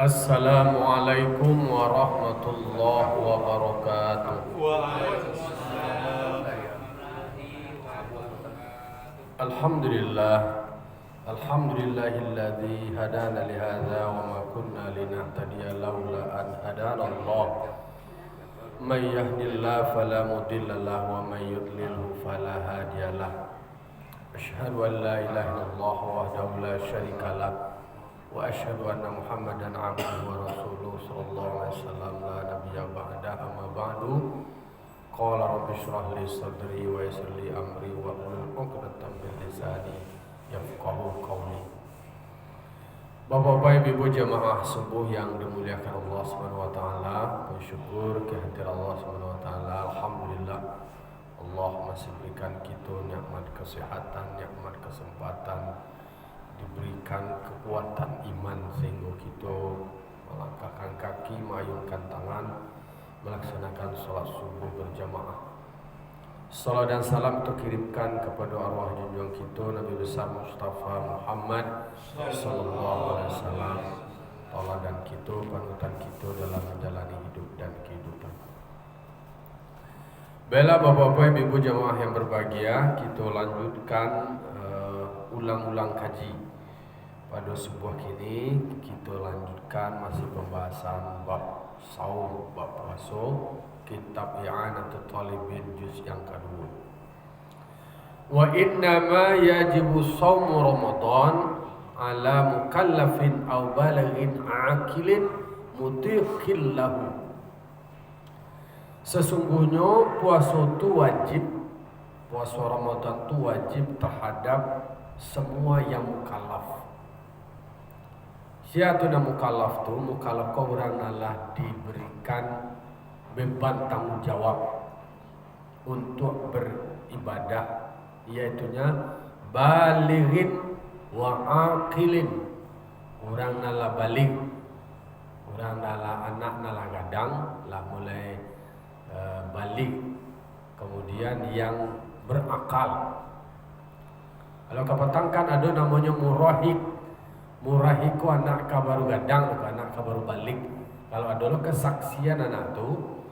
Assalamualaikum warahmatullahi wabarakatuh. Alhamdulillah. Alhamdulillahilladzi hadana li hadza wa ma kunna linahtadiya laula an hadana Allah. May yahdihillahu fala mudilla lahu wa may yudlilhu fala hadiya lahu. Asyhadu an la ilaha illallah wahdahu la syarika lahu wa asyhadu anna Muhammadan abduhu wa rasuluhu sallallahu alaihi wasallam la nabiyya ba'da amma ba'du. Qala rabbi shrah li sadri wa yassir li amri wa hlul 'uqdatam min lisani yafqahu qawli. Bapak-bapak, Ibu jamaah subuh yang dimuliakan Allah Subhanahu wa taala, bersyukur kehadiran Allah Subhanahu wa taala. Alhamdulillah Allah masih berikan kita nikmat kesehatan, nikmat kesempatan, diberikan kekuatan iman sehingga kita melangkahkan kaki, mengayunkan tangan, melaksanakan sholat subuh berjamaah. Salam dan salam terkirimkan kepada arwah junjungan kita Nabi besar Mustafa Muhammad sallallahu alaihi wasallam, tauladan kita, panutan kita dalam menjalani hidup dan kehidupan. Bela bapak-bapak, ibu jamaah yang berbahagia, kita lanjutkan ulang-ulang kaji. Pada sebuah kini kita lanjutkan masih pembahasan bab saum, bab puasa, kitab I'anatul Talibin juz yang kedua. Wa innama yajibu saumu Ramadan ala mukallafin aw balighin aqilin mutiqil lahu. Sesungguhnya puasa itu wajib, puasa Ramadan itu wajib terhadap semua yang mukallaf. Siapa tu mukallaf tu? Mukallaf kau orang adalah diberikan beban tanggung jawab untuk beribadah, iaitunya balighin wa aqilin. Orang nala balik, orang nala anak nala gadang lah mulai balik, kemudian yang berakal. Kalau kau petangkan ada namanya murahik. Murahik ku anak kabaru gadang, anak kabaru balik. Kalau ada lo kesaksian anak tu,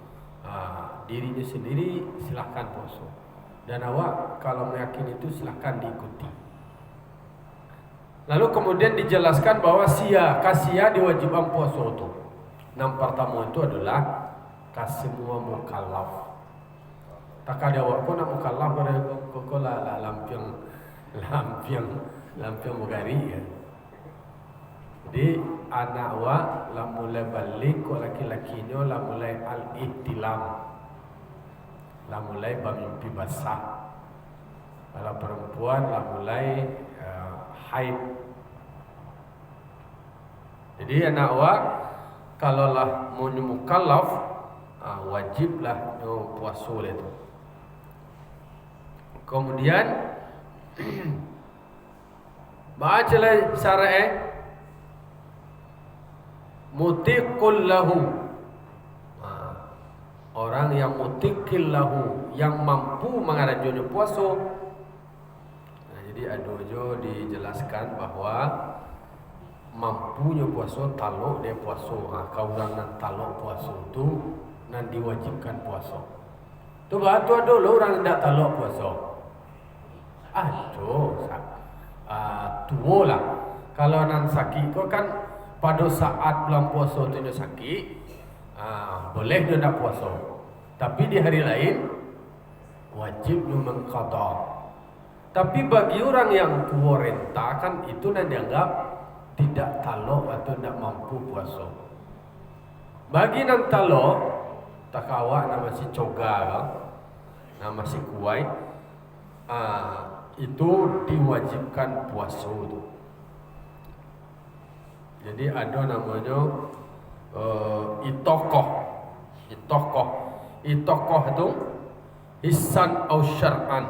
dirinya sendiri silahkan puasa. Dan awak kalau meyakini itu silahkan diikuti. Lalu kemudian dijelaskan bahwa kasia diwajibkan puasa itu. Yang pertama itu adalah kasemua mukallaf. Tak ada awak pun nak mukallaf pada kokola lampiang mugari ya. Jadi anak awak lah mulai balik, ko laki-lakinya lah mulai al-ihtilam, lah mulai bermimpi basah. Kalau perempuan lah mulai haid. Jadi anak awak kalau lah mau mukallaf, wajiblah puasa itu. Kemudian baca lah syara'e mutiqul lahu. Orang yang mutiqil lahu, yang mampu mengarajunnya puasa. Jadi ada jo dijelaskan bahwa mampunya puasa taluk dia puasa. Kau orang nan taluk puasa tu nan diwajibkan puasa. Tu batu ada lo orang tidak taluk puasa. Tua lah. Kalau nan sakit kau kan pada saat bulan puasa tu dia sakit, boleh dia nak puasa. Tapi di hari lain wajib dia mengqada. Tapi bagi orang yang tua renta kan itu nan dianggap tidak taluk atau tidak mampu puasa. Bagi nan taluk, tak awak nak masih coga, nak masih kuai, itu diwajibkan puasa tu. Jadi ada namanya itokoh itu hisan atau syar'an.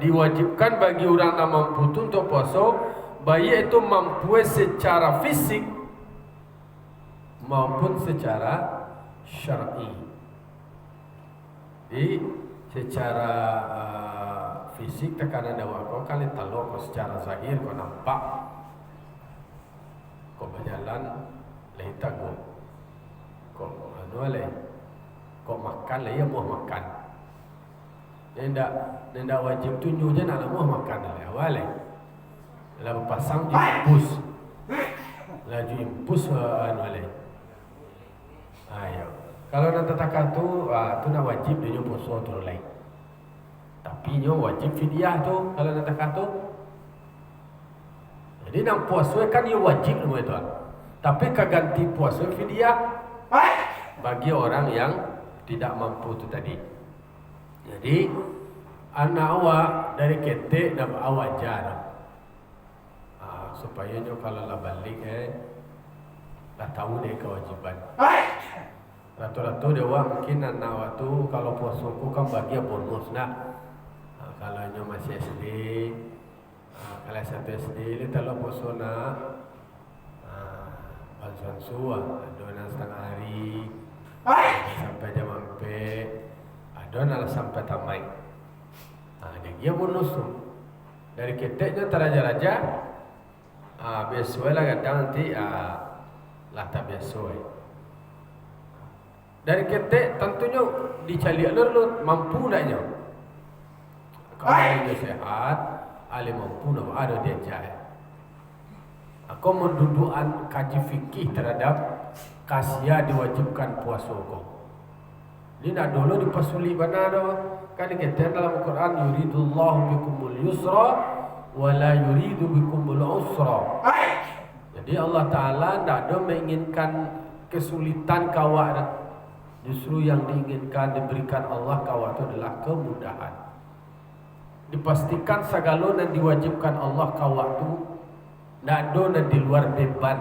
Diwajibkan bagi orang yang mampu untuk puasa, baik itu mampu secara fisik maupun secara syar'i. Jadi secara fisik tekanan dawa kau kali taluk kau secara zahir kau nampak jalan leh tago. Kok anu leh. Kok makan lah ya mau makan. Nenda wajib tunjuk je nak mau makan lah awal leh. Lalu pasang impus. Laju impus anu leh. Ayo. Kalau nak takah tu nak wajib dia puasa tu lain. Tapi nyo wajib fidyah tu kalau nak takah tu. Jadi nak puasa kan dia wajib semua itu. Tapi keganti puasa fidyah bagi orang yang tidak mampu tu tadi. Jadi anak awak dari ketek dapat awak ajar. Supaya nyo kalau lah balik dah tahu deh kewajiban. Ratu-ratu dewa mungkin anak awak tu kalau puasa ku kan bagi bonus nak. Kalau nyo masih SD, kalau satu SD ni kalau puasa nak bantuan suah, adonan setengah hari sampai jam 4, adonan sampai tamai. Dia bonus tu. Dari keteknya teraja-raja, biasa lah kadang nanti lah tak biasa. Dari ketek tentunya dicari alur mampu taknya. Kalau dia sehat, ahli mampu nak ada dia jaya. Aku mendudukan kaji fikih terhadap kasia diwajibkan puasa kau. Ini nak dulu dipasuli benar dah. Kan kita dalam Quran yuridullahu bikumul yusra wa la yuridu bikumul usra. Jadi Allah Taala tak ada menginginkan kesulitan kawak dah. Justru yang diinginkan diberikan Allah kawak itu adalah kemudahan. Dipastikan segala yang diwajibkan Allah kawak itu tidak ada yang di luar beban,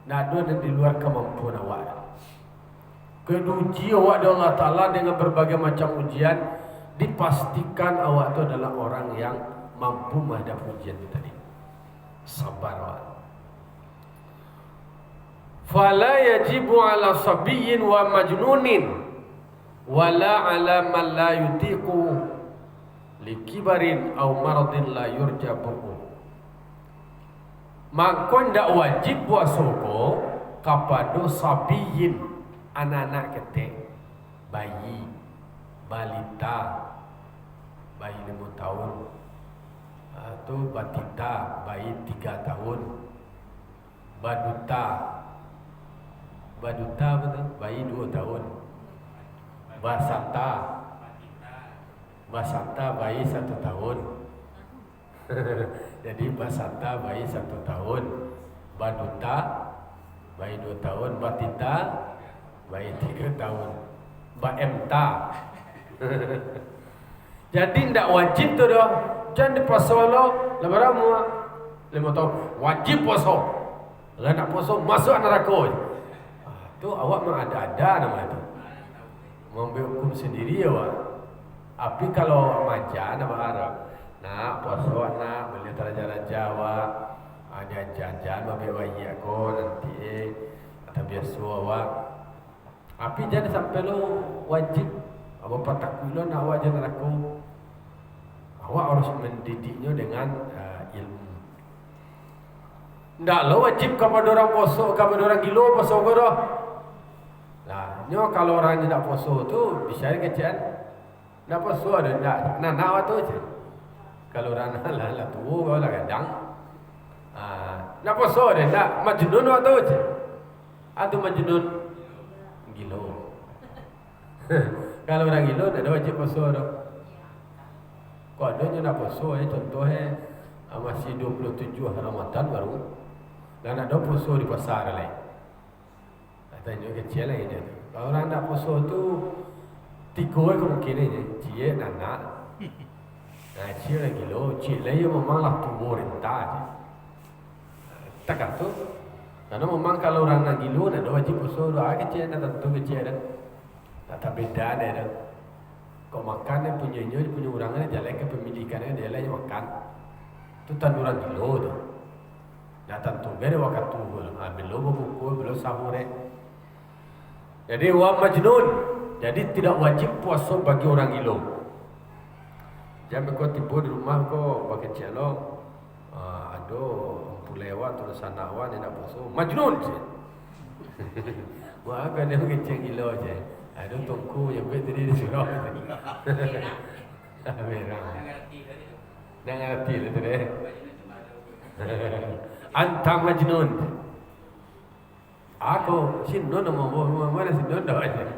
tidak ada yang di luar kemampuan awak. Keduji awak dari Allah Ta'ala dengan berbagai macam ujian, dipastikan awak itu adalah orang yang mampu menghadapi ujian itu tadi. Sabar awak. Fala yajibu ala sabiyyin wa majnunin wala ala man la yutiqu likibarin aw maradin la yurja bu'u. Maka ndak wajib puasa ko kepada sabiyyin, anak-anak ketek, bayi, balita, bayi 5 tahun, atau batita, bayi 3 tahun, baduta betul, bayi 2 tahun, basata bayi 1 tahun. Jadi basata bayi 1 tahun, baduta bayi 2 tahun, batita bayi 3 tahun, baemta. Jadi tidak wajib tu dah. Jangan dipuasa lo lembaramu 5 tahun wajib puasa. Kalau nak puasa masuk neraka. Tu awak memang ada nama itu. Mengambil hukum sendiri awak. Tapi kalau awak maja nama Arab, nak puasa nak beli raja-raja awak, ada jajan ambil bayi aku nanti atau biasa awak. Tapi jangan sampai lo wajib apa takut lo nak awak jangan aku. Awak harus mendidiknya dengan ilmu. Ndak lo wajib kepada orang puasa, kepada orang gilo puasa dah. Nah, nyo kalau orang tidak puasa tu bisa kecian. Ndak puasa ada nak waktu je. Kalau orang lah tu kalau kadang nak puasa ada nak majnun waktu je. Atau majnun gilo. Kalau orang gilo ada wajib puasa dah. Kau ada je nak puasa contohnya masih 27 Ramadan baru dan ada puasa di pasar lain. Tanya kecil lagi dia. Kalau orang nak puasa tu 3 kemungkinan je. Cie anak. Cie lagi lo, cie lagi memang lah tubuh rentah je. Tak tu. Karena memang kalau orang nak gilo ada wajib puasa doa kecil dan tentu kecil dah. Tak beda dah. Kau makan yang punya orang ni jalan ke pemilikannya dia lah yang makan. Tu tanduran gilo tu. Dah tentu beda waktu tu. Belum buku, belum sahur Jadi wa majnun. Jadi tidak wajib puasa bagi orang gilo. Jangan kau tipu di rumah kau pakai celok. Ada lewat terus sanawan dia nak puasa. Majnun je. Wah, kan dia kecil gila je. Aduh tungku yang bet tadi dia surau. Merah. Dah ngerti lah tu deh. Antang majnun. Aku sinun nama mana sinun dah aja.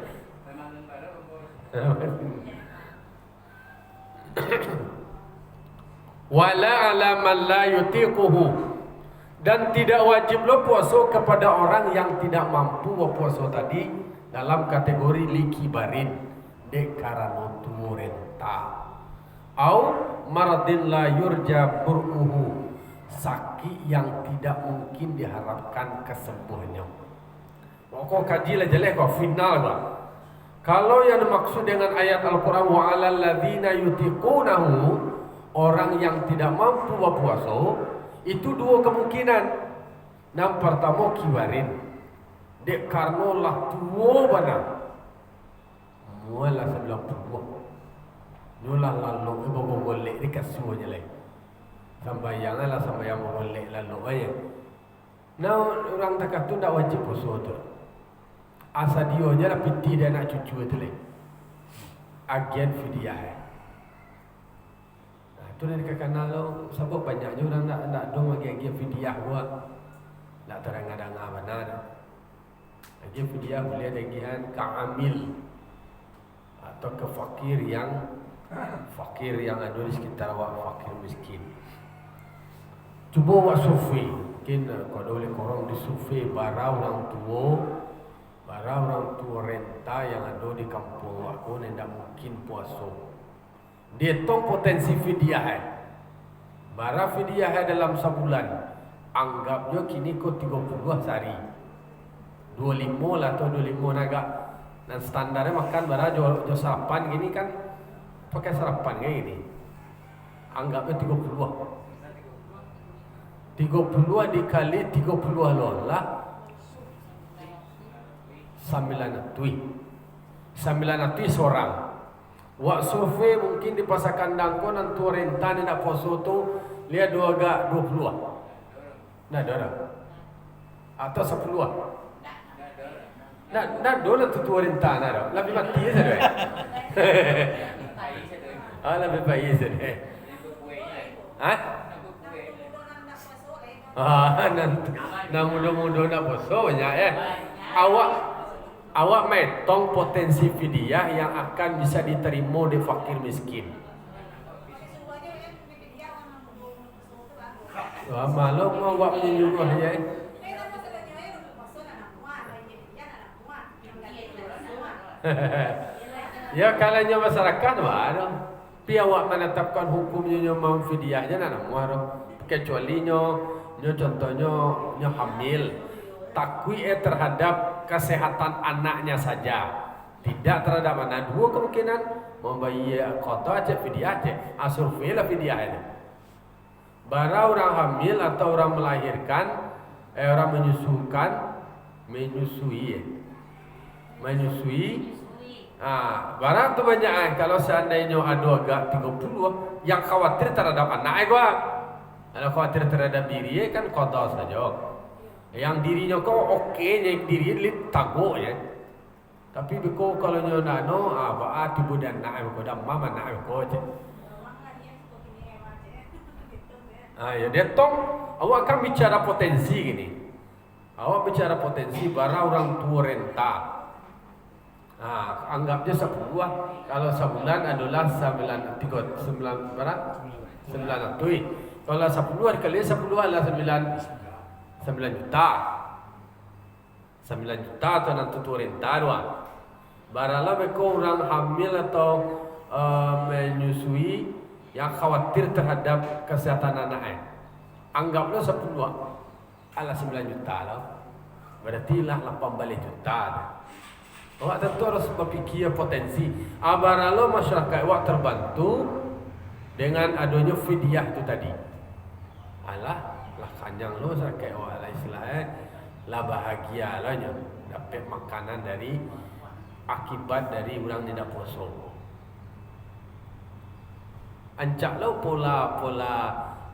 Wala ala man la yutiquhu, dan tidak wajib lo puasa kepada orang yang tidak mampu puasa tadi dalam kategori likibarin dek karena tumurenta au maradin la yurja bur'uhu, sakit yang tidak mungkin diharapkan kesembuhannya. Kau kajilah jelek kau final bah. Kalau yang dimaksud dengan ayat Al-Quran wa 'alal ladzina yutiqunahu, orang yang tidak mampu berpuasa, itu dua kemungkinan. Yang pertama kibarin, dek karena lah tua benar, mula 90. Nulah lalu ibu golek dekat suanya leh. Sambayang lah sambayang golek lalu aja. Nah orang tak tu tak wajib puasa tu. Asa dia je lah piti dia nak cucu tu leh. Agen fidyah. Nah tu dari kakak lo sebab banyaknya orang nak dong agen fidyah buat. Tak terang-terang benar. Agen fidyah boleh agen ka'amil atau ke fakir yang ada di sekitar awak, fakir miskin. Cuba awak survei, mungkin kalau boleh korang di survei bara orang tua renta yang ada di kampung aku yang tidak mungkin puasa. Dia tahu potensi fidyah. Bara fidyah dalam sebulan, anggapnya kini kau 30 sehari, 25 lah atau 25 naga. Dan standarnya makan bara jo sarapan gini kan, pakai sarapan kayak gini. Anggapnya 30 dikali 30 lah 900 seorang. Wak survei mungkin di pasar kandang kau nanti rentan nak poso tu lihat 20. Nah dah. Atau 10. Nah dolar tu rentan ada. Lebih mati saja. Lebih baik saja. Nanti mudah-mudah nak poso banyak Awak metong potensi fidyah yang akan bisa diterima di fakir miskin. Malu awak menyuruh ya. Ya kalanya masyarakat ada. Pi awak menetapkan hukumnya mau fidyahnya nak muaro. Kecuali contohnya hamil. Takwi terhadap kesehatan anaknya saja, tidak terhadap anak. Dua kemungkinan, membayi kota aja fidyah aja, survei lah fidyah ini. Bara orang hamil atau orang melahirkan, orang menyusui. Bara tu banyak kalau seandainya ada agak 30 yang khawatir terhadap anak kalau khawatir terhadap diri kan kota saja. Yang dirinya kau okey, yang diri lit tago ya. Tapi beko kalau nyo nano tibu dan nak ko dah mama nak ko je. Ya dia tong awak kan bicara potensi gini. Awak bicara potensi bara orang tua renta. Anggapnya 10 kalau sebulan adalah 9 berapa? 900. Kalau 10 dikali 10 adalah 9 juta. 9 juta atau nanti tu renta dua. Baralah beko orang hamil atau menyusui yang khawatir terhadap kesehatan anaknya. Anggaplah 10 ala 9 juta lah. Berarti lah 18 juta. Awak tentu harus berfikir potensi. Baralah masyarakat awak terbantu dengan adanya fidyah itu tadi. Alah kanjang lo sakai awak lah istilahnya lah bahagia lah nya dapat makanan dari akibat dari orang tidak puasa. Ancak lo pola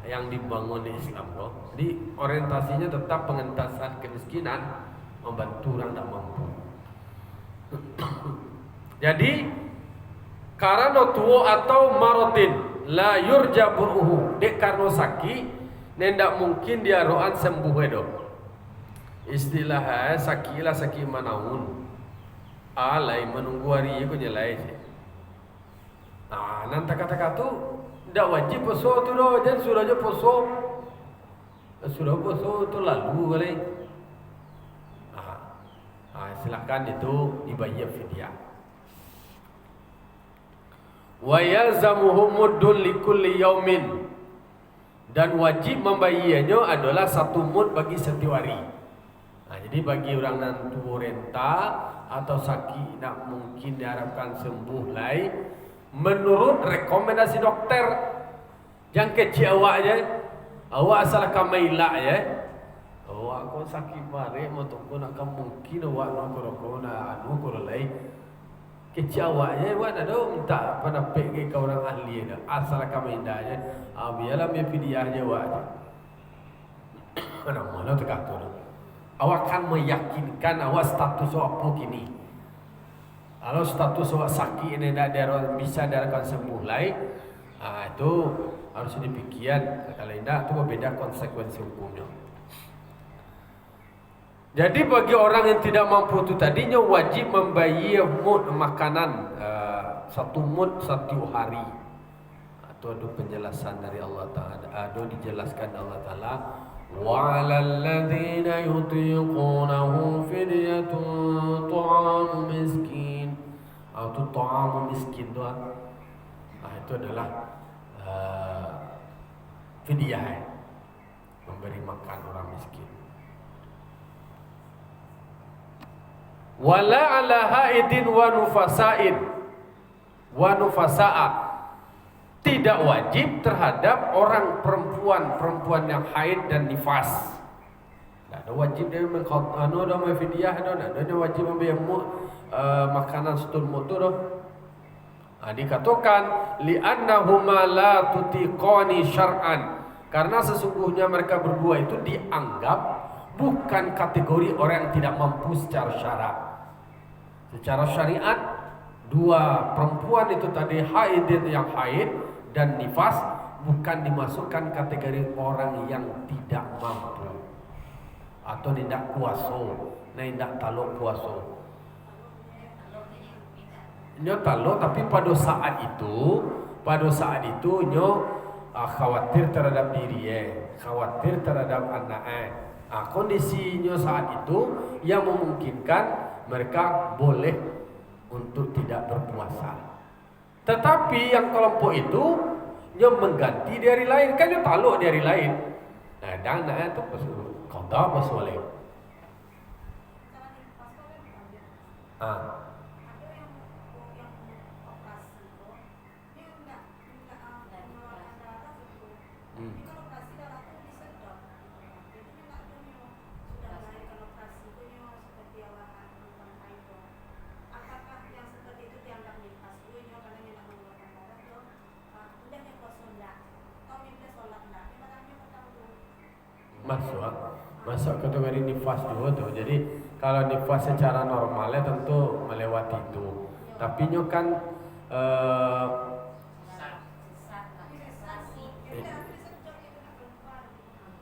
yang dibangun di Islam loh. Jadi orientasinya tetap pengentasan kemiskinan, membantu orang tidak mampu. Jadi karena tuwo atau marotin la yurja buruhu dek karno saki nendak mungkin dia roan sembuh edo. Istilah sakila saki manaun alai menunggu hari itu nyelai sih. Nah nanti kata-kata tu tidak wajib poso tu doh, jangan sudah aja poso. Sudah poso tu lalu kali. Silakan itu dibayar fidyah. Wa yalzamuhu muddun likulli yaumin, dan wajib membayarnya adalah 1 mud bagi setiap hari. Jadi bagi orang yang tua renta atau sakit nak mungkin diharapkan sembuh lai, menurut rekomendasi dokter, jangan kecil awak je, awak asal kamailak je. Awak kau sakit mari motor kau nak mungkin awak nak kau nak anu kau lai. Kecil awak je, awak ada minta penapik ke orang ahli dah. Asal kamailak je, biarlah me fidyah je awak je. Mana terkatur. Awak kan meyakinkan awak status awak apa kini. Kalau status awak sakit ini tidak bisa diarahkan sembuh lain, itu harus dipikirkan. Kalau tidak, itu berbeda konsekuensi hukumnya. Jadi bagi orang yang tidak mampu itu tadinya wajib membayar mud makanan 1 mud 1 hari. Atau ada penjelasan dari Allah Ta'ala, ada dijelaskan Allah Ta'ala, wa 'alal ladzina yutiqunahu fidyatun ta'amu miskin. Atau ta'amu miskin doang. Itu adalah fidyah, memberi makan orang miskin. Wala ala haidin wa nufasa'in wa nufasa'a, tidak wajib terhadap orang perempuan yang haid dan nifas. Tak ada wajib dia mengqadanu dah fidyah dah, tak ada wajib membayar makanan setul mutu dah. Dikatakan li'annahuma la tutiqani syar'an, karena sesungguhnya mereka berdua itu dianggap bukan kategori orang yang tidak mampu secara syarak. Secara syariat, 2 perempuan itu tadi haid yang haid dan nifas bukan dimasukkan kategori orang yang tidak mampu atau tidak kuasa, tidak taluk kuasa. Nyo taluk, tapi pada saat itu nyo khawatir terhadap diri, khawatir terhadap anak. Kondisinya saat itu yang memungkinkan mereka boleh untuk tidak berpuasa. Tetapi yang kelompok itu yang mengganti di hari lain, kan yang taluk di hari lain. Dan itu qada masalah. Masuk kategori nifas juga tuh. Jadi kalau nifas secara normalnya tentu melewati itu. Tapi nyo kan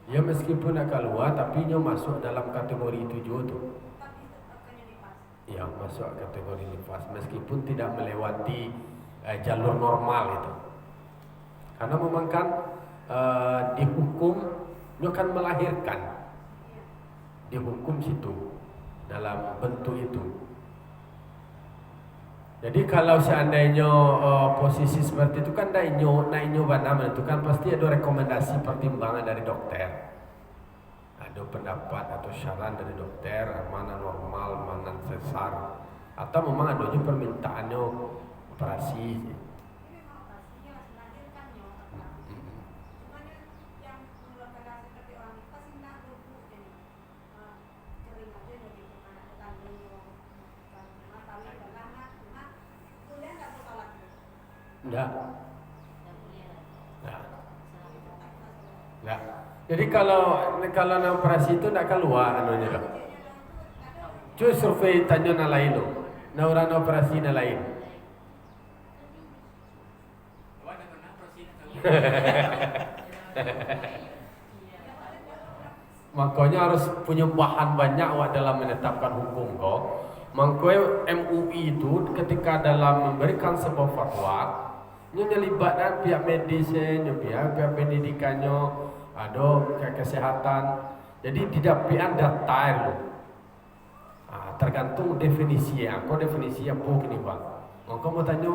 ya meskipun nak keluar, tapi nyo masuk dalam kategori itu juga tuh. Ya masuk kategori nifas meskipun tidak melewati jalur normal itu. Karena memang kan dihukum, nyo kan melahirkan. Dihukum situ dalam bentuk itu. Jadi kalau seandainya posisi seperti itu kan naiknya menentukan, pasti ada rekomendasi pertimbangan dari dokter, ada pendapat atau syarat dari dokter mana normal, mana sesar, atau memang ada permintaannya operasi. Enggak. Nah. Jadi kalau nak operasi itu nak keluar anunya dah. Cuy survei tanya na lain lo. Na orang na operasi na lain. Makanya harus punya bahan banyak awak dalam menetapkan hukum kau. Makanya MUI itu ketika dalam memberikan sebuah fatwa, nyelibatkan pihak medisnya, pihak pendidikannya, ada kesehatan. Jadi tidak pihak detail loh. Tergantung definisi ya. Kau definisi apa gini bang? Kau mau tanya,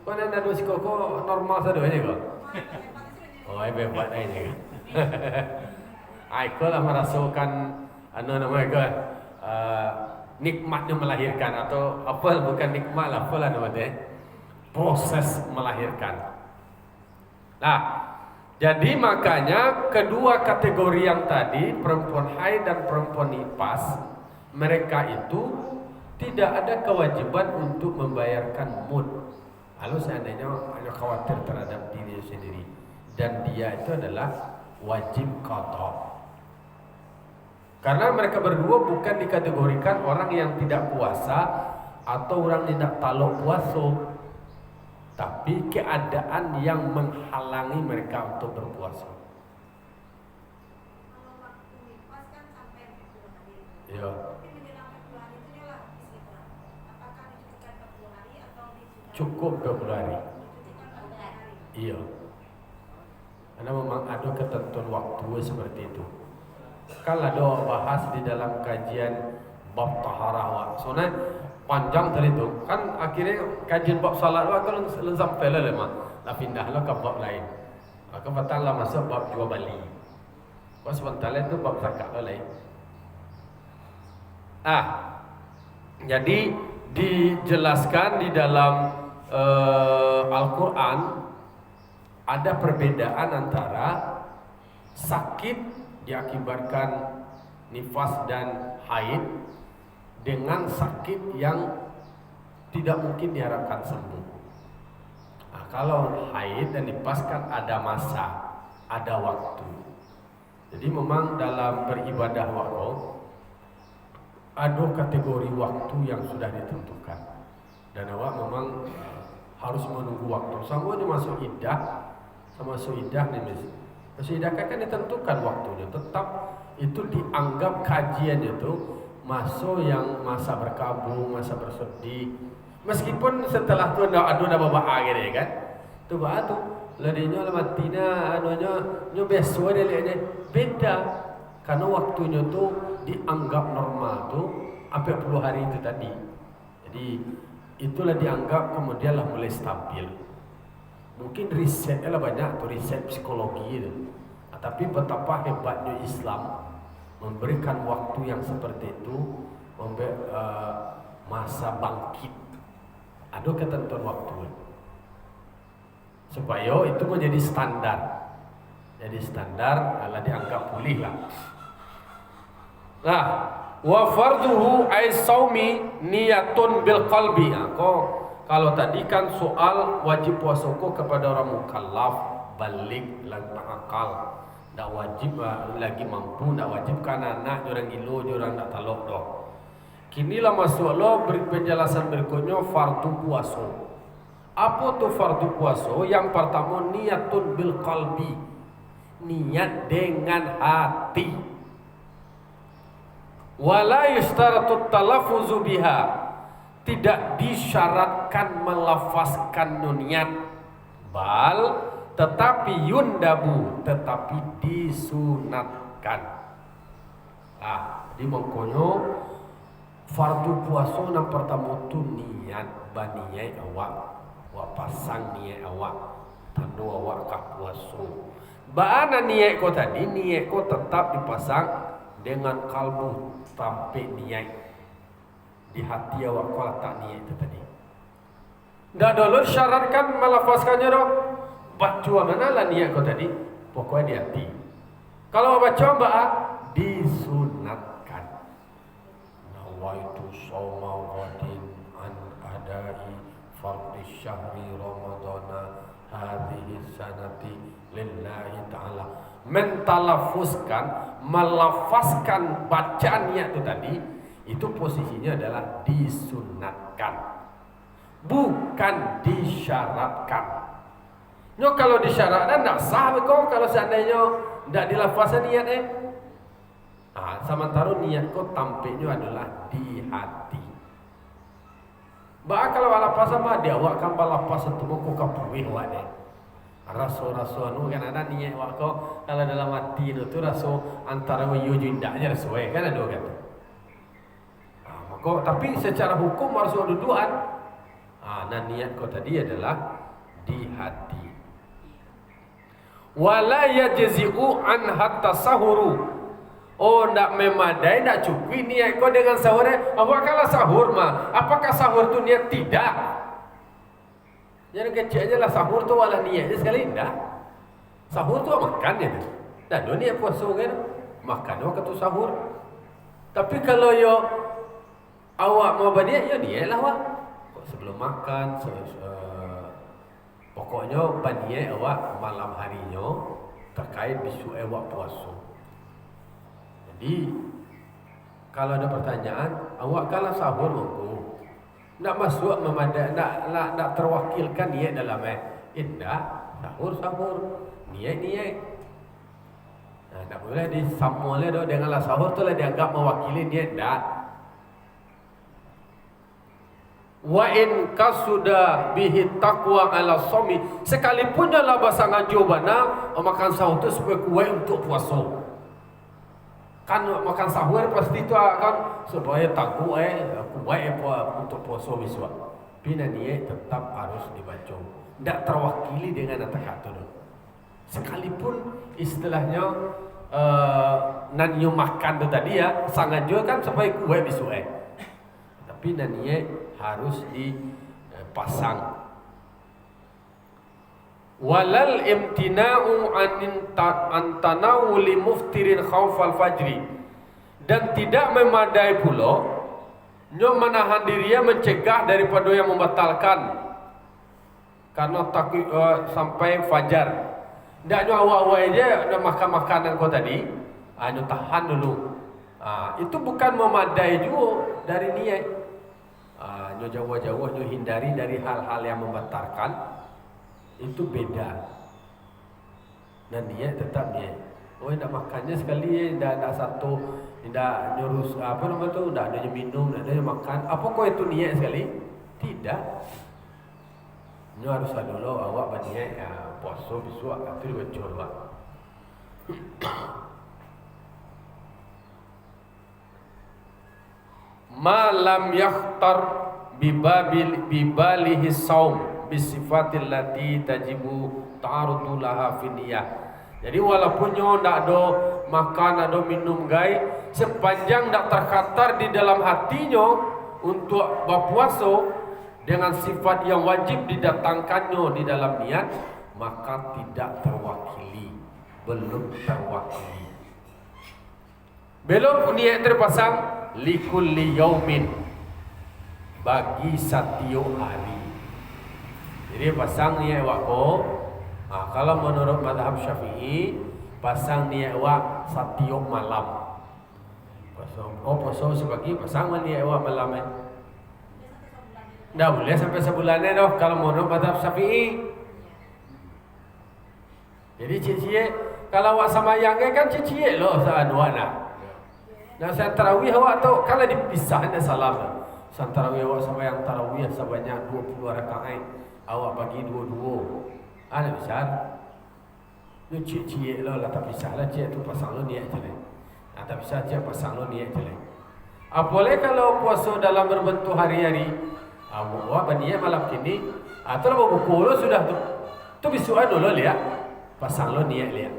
kau nak dosis kau normal saja aja kau? Oh, hebat aja. Aku lah merasakan nikmatnya melahirkan atau apa bukan nikmat lah, apa lah namanya proses melahirkan. Nah, jadi makanya kedua kategori yang tadi perempuan haid dan perempuan nifas, mereka itu tidak ada kewajiban untuk membayarkan mud. Lalu seandainya hanya khawatir terhadap diri sendiri dan dia itu adalah wajib qada. Karena mereka berdua bukan dikategorikan orang yang tidak puasa atau orang yang tidak talok puasa, tapi keadaan yang menghalangi mereka untuk berpuasa. Iya. Cukup 20 hari. Iya. Karena memang ada ketentuan waktu seperti itu. Kalau ada bahas di dalam kajian bab taharah, soalnya panjang tadi itu kan akhirnya kajian bab salat kan sampai lah mah, lah pindah lah ke bab lain. Maka batal lah masuk bab jual beli. Pas sebentar itu bab zakat lah lain. Jadi dijelaskan di dalam Al-Quran ada perbedaan antara sakit diakibatkan nifas dan haid dengan sakit yang tidak mungkin diharapkan sembuh. Kalau haid dan nifas kan ada masa, ada waktu. Jadi memang dalam beribadah waktu ada kategori waktu yang sudah ditentukan dan awak memang harus menunggu waktu. Semuanya masuk iddah, sama masuk iddah nih mis. Masuk iddah kan ditentukan waktunya. Tetap itu dianggap kajian itu masuk yang masa berkabung, masa bersedih. Meskipun setelah tu ada bawa gitu kan. Tu bawa tu ladinya lamatina anunya nyo besok dia beda karena waktunya tu dianggap normal tu 40 hari itu tadi. Jadi itulah dianggap kemudian lah mulai stabil. Mungkin risetnya lah banyak tuh, riset psikologi itu. Tapi betapa hebatnya Islam memberikan waktu yang seperti itu, masa bangkit. Ada ketentuan waktu supaya itu menjadi standar. Jadi standar adalah dianggap pulih lah. Nah, wa farduhu ay saumi niyatun bil qalbi. Kalau tadi kan soal wajib puasa kepada orang mukallaf balik lagi akal, ndak wajib lagi mampu, ndak wajib kan anak orang ilo orang ndak talok doh. Kinilah masuk lo penjelasan berikutnya fardu puasa. Apa tuh fardu puasa? Yang pertama niyatun bil qalbi, niat dengan hati. Wala yustaratu talaffuzu biha, tidak disyaratkan melafazkan niat, bal tetapi yundabu, tetapi disunatkan. Di mengkono fardu puasa yang pertama tu niat, baniyai awak, pasang niat awak, tanda awak kah puasa. Baana niat ko tadi, niat ko tetap dipasang dengan kalbu sampai niat di hati awak ko letak niat itu tadi. Ndak dulu syaratkan melafazkannya dong. Baca mana lah niat ko tadi, pokoknya di hati. Kalau baca mbak disunatkan. Nawaitu shauma ghadin an adai fardhi syahri ramadana hadhihi sanati lillahi ta'ala. mentalafuzkan, melafazkan bacaan niat itu tadi, itu posisinya adalah disunatkan, bukan disyaratkan. Kalau disyaratkan tidak sah kok kalau seandainya tidak dilafazkan niat sementara niat kau tampilnya adalah di hati. Kalau lapas sama dia awak kan lapas itu mau kau kapuih awak deh. Raso-raso anu kan ada niat awak kau kalau dalam hati itu raso antara wayu jindaknya sesuai kan ada kan. Maka tapi secara hukum harus ada duaan. Nah niat kau tadi adalah di hati. Wala yajzi'u an hatta sahuru. Ndak memadai, ndak cukup niat kau dengan sahurnya. Awak kalau sahur mah, apakah sahur tu niat? Tidak. Jadi kecil lah sahur tu walah niatnya sekali ndak. Sahur tu makan ya. Dan niat puasa kan makan waktu sahur. Tapi kalau yo awak mau berniat, yo niat lah awak. Sebelum makan, pokoknya berniat awak malam harinya terkait besok awak puasa. Jadi kalau ada pertanyaan, awak kalau sahur monggo. Nak masuk memadai, nak terwakilkan niat dalam sahur, niat. Tak boleh disamul dengan sahur tu lah dianggap mewakili niat dah. Wa in kasuda bihi taqwa ala somi, sekalipun dalam bahasa ngajubana makan sahur tu supaya kuat untuk puasa. Kan makan sahur pasti itu akan supaya takut kuat untuk puasa besok. Bina niat tetap harus dibaca. Tidak terwakili dengan kata itu. Sekalipun istilahnya nanyo makan itu tadi ya sangat juga kan supaya kuat besok. Tapi niat harus dipasang. Walal imtina'u an tanawuli muftirin khawfal fajri, dan tidak memadai pula menahan dirinya mencegah daripada yang membatalkan karena takut sampai fajar. Tidak awal-awal aja makan makanan kau tadi, tahan dulu. Itu bukan memadai juga dari niat. Jauh-jauh hindari dari hal-hal yang membatalkan. Itu beda. Dan dia tetap dia. Tidak makannya sekali, tidak satu, tidak nyurus tidak ada minum, tidak ada makan. Apa kau itu niat sekali? Tidak. Ini harus ada dulu awak berniat puasa besok itu dibaca awak. Malam yakhtar bibalihi saum bisifatil lati tajibu ta'arudu laha finiyah. Jadi walaupun nyo ndak ada makan, ada minum gai, sepanjang ndak terkatar di dalam hatinya untuk berpuasa dengan sifat yang wajib didatangkannya di dalam niat, maka tidak terwakili, belum terwakili. Belum niat terpasang likulli yaumin, bagi setiap hari. Jadi pasang niat wako. Kalau menurut mazhab Syafi'i, pasang niat wak setiap malam. Pasang sebagai pasang niat wak malam. Dah boleh sampai sebulannya doh kalau menurut mazhab Syafi'i. Jadi cie-cie kalau wak samayangnya kan cie-cie loh saadwana. Nah saya tarawih awak tu kalau dipisah ada salam. Saya tarawih awak samayang tarawih sebanyak 20 rakaat. Awak bagi dua-dua. Ada besar. Lu cie-cie lah tak bisa lah cie tu pasang lu niat je lah. Tak bisa cie pasang lu niat je lah. Boleh kalau puasa dalam berbentuk hari-hari. Awak berniat malam kini. Tu lah buku lu sudah tu. Tu bisuan dulu lihat. Pasang lu niat lihat.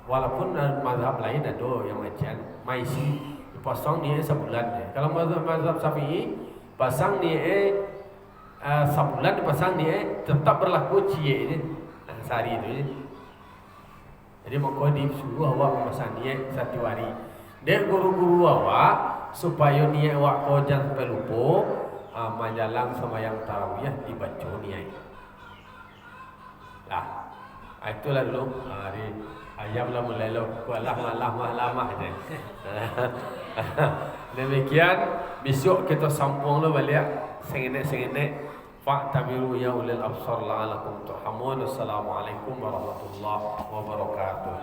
Walaupun mazhab lain ada yang macam maisi pasang niat sebulan je. Kalau mazhab Syafi'i pasang niat sebulan dipasang dia tetap berlaku cie ni sehari tu je. Jadi maka disuruh awak memasang niat satu hari. Dia guru-guru awak supaya niat awak kau jangan sampai lupa, menjalang sama yang tarawih dibaca niat. Lah, Itulah dulu di ayam lah mulai lo kualah malah je. Demikian besok kita sambung lo balik sengenek fa'tabiru ya ulil absar la'alakum turhamun. Assalamualaikum warahmatullahi wabarakatuh.